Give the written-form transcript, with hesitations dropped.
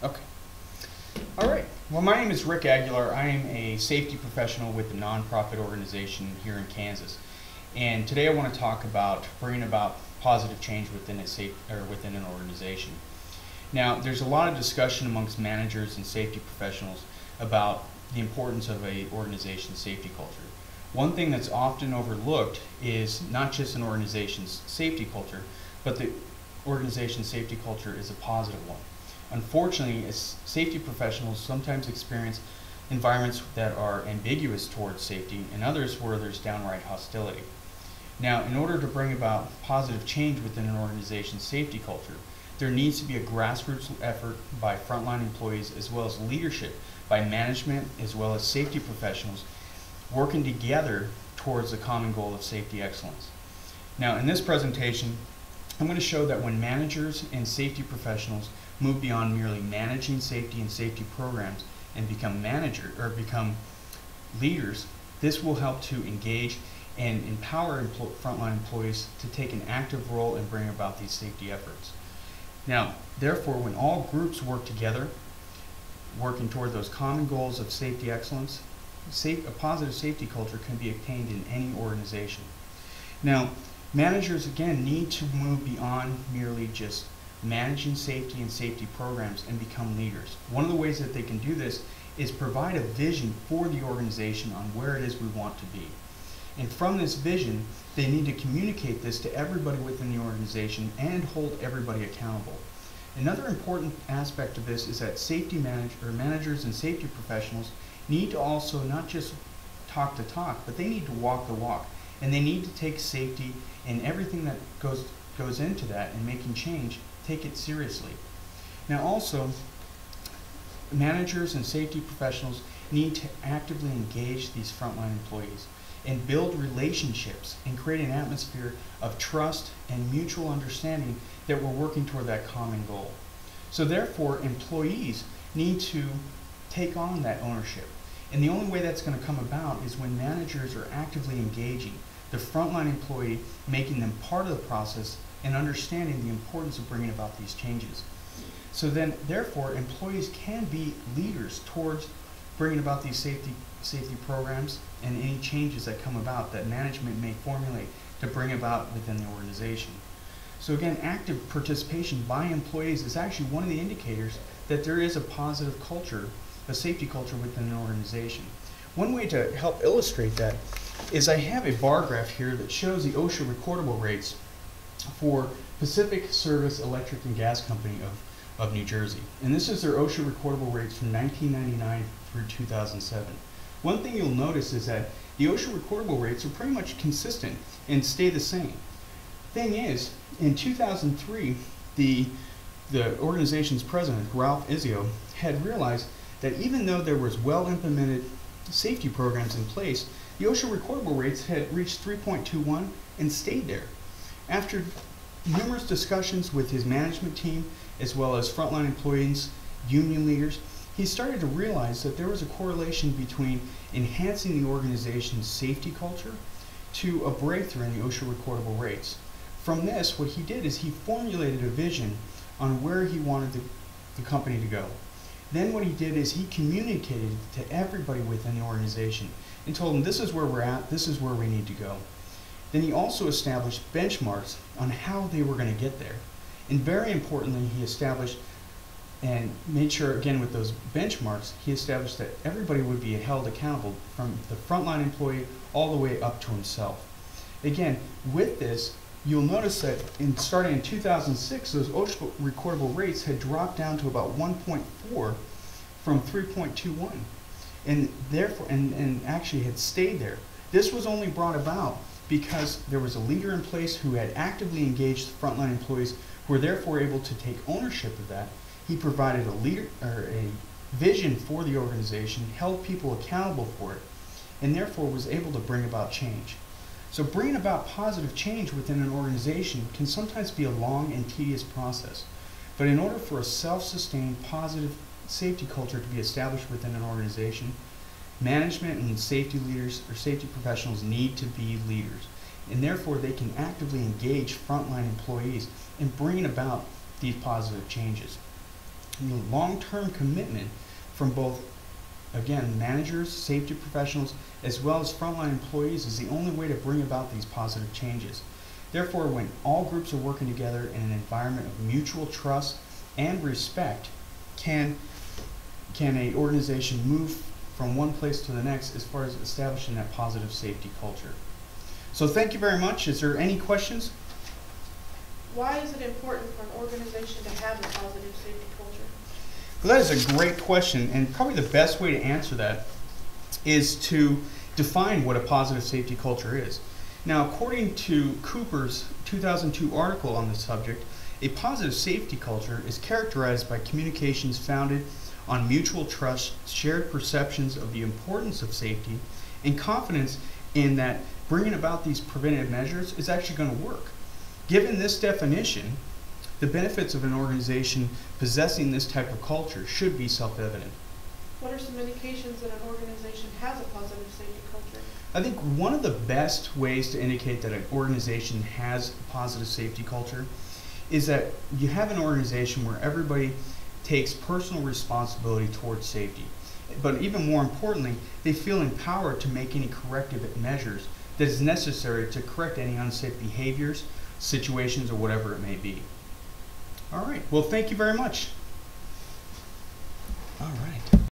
Okay. All right. Well, my name is Rick Aguilar. I am a safety professional with a nonprofit organization here in Kansas. And today I want to talk about bringing about positive change within within an organization. Now, there's a lot of discussion amongst managers and safety professionals about the importance of an organization's safety culture. One thing that's often overlooked is not just an organization's safety culture, but the organization's safety culture is a positive one. Unfortunately, as safety professionals sometimes experience environments that are ambiguous towards safety and others where there's downright hostility. Now, in order to bring about positive change within an organization's safety culture, there needs to be a grassroots effort by frontline employees as well as leadership by management as well as safety professionals working together towards the common goal of safety excellence. Now, in this presentation, I'm going to show that when managers and safety professionals move beyond merely managing safety and safety programs and become leaders, this will help to engage and empower frontline employees to take an active role in bringing about these safety efforts. Now, therefore, when all groups work together, working toward those common goals of safety excellence, a positive safety culture can be attained in any organization. Now, managers, again, need to move beyond merely just managing safety and safety programs and become leaders. One of the ways that they can do this is provide a vision for the organization on where it is we want to be. And from this vision, they need to communicate this to everybody within the organization and hold everybody accountable. Another important aspect of this is that managers and safety professionals need to also not just talk the talk, but they need to walk the walk. And they need to take safety and everything that goes into that and making change, take it seriously. Now also, managers and safety professionals need to actively engage these frontline employees and build relationships and create an atmosphere of trust and mutual understanding that we're working toward that common goal. So therefore, employees need to take on that ownership. And the only way that's going to come about is when managers are actively engaging the frontline employee, making them part of the process and understanding the importance of bringing about these changes. So then, therefore, employees can be leaders towards bringing about these safety programs and any changes that come about that management may formulate to bring about within the organization. So again, active participation by employees is actually one of the indicators that there is a positive culture, a safety culture within an organization. One way to help illustrate that is I have a bar graph here that shows the OSHA recordable rates for Pacific Service Electric and Gas Company of New Jersey. And this is their OSHA recordable rates from 1999 through 2007. One thing you'll notice is that the OSHA recordable rates are pretty much consistent and stay the same. Thing is, in 2003, the organization's president, Ralph Izio, had realized that even though there was well-implemented safety programs in place, the OSHA recordable rates had reached 3.21 and stayed there. After numerous discussions with his management team, as well as frontline employees, union leaders, he started to realize that there was a correlation between enhancing the organization's safety culture to a breakthrough in the OSHA recordable rates. From this, what he did is he formulated a vision on where he wanted the company to go. Then what he did is he communicated to everybody within the organization and told them, this is where we're at, this is where we need to go. Then he also established benchmarks on how they were going to get there. And very importantly, he established and made sure, again, with those benchmarks, he established that everybody would be held accountable from the frontline employee all the way up to himself. Again, with this, you'll notice that starting in 2006, those OSHA recordable rates had dropped down to about 1.4 from 3.21, and therefore, and actually had stayed there. This was only brought about because there was a leader in place who had actively engaged the frontline employees, who were therefore able to take ownership of that. He provided a vision for the organization, held people accountable for it, and therefore was able to bring about change. So bringing about positive change within an organization can sometimes be a long and tedious process. But in order for a self-sustained positive safety culture to be established within an organization, management and safety leaders or safety professionals need to be leaders. And therefore they can actively engage frontline employees in bringing about these positive changes. long-term commitment from both, again, managers, safety professionals, as well as frontline employees is the only way to bring about these positive changes. Therefore, when all groups are working together in an environment of mutual trust and respect, can an organization move from one place to the next as far as establishing that positive safety culture. So thank you very much. Is there any questions? Why is it important for an organization to have a positive safety culture? Well, that is a great question, and probably the best way to answer that is to define what a positive safety culture is. Now, according to Cooper's 2002 article on the subject, a positive safety culture is characterized by communications founded on mutual trust, shared perceptions of the importance of safety, and confidence in that bringing about these preventative measures is actually going to work. Given this definition, the benefits of an organization possessing this type of culture should be self-evident. What are some indications that an organization has a positive safety culture? I think one of the best ways to indicate that an organization has a positive safety culture is that you have an organization where everybody takes personal responsibility towards safety. But even more importantly, they feel empowered to make any corrective measures that is necessary to correct any unsafe behaviors, situations, or whatever it may be. All right. Well, thank you very much. All right.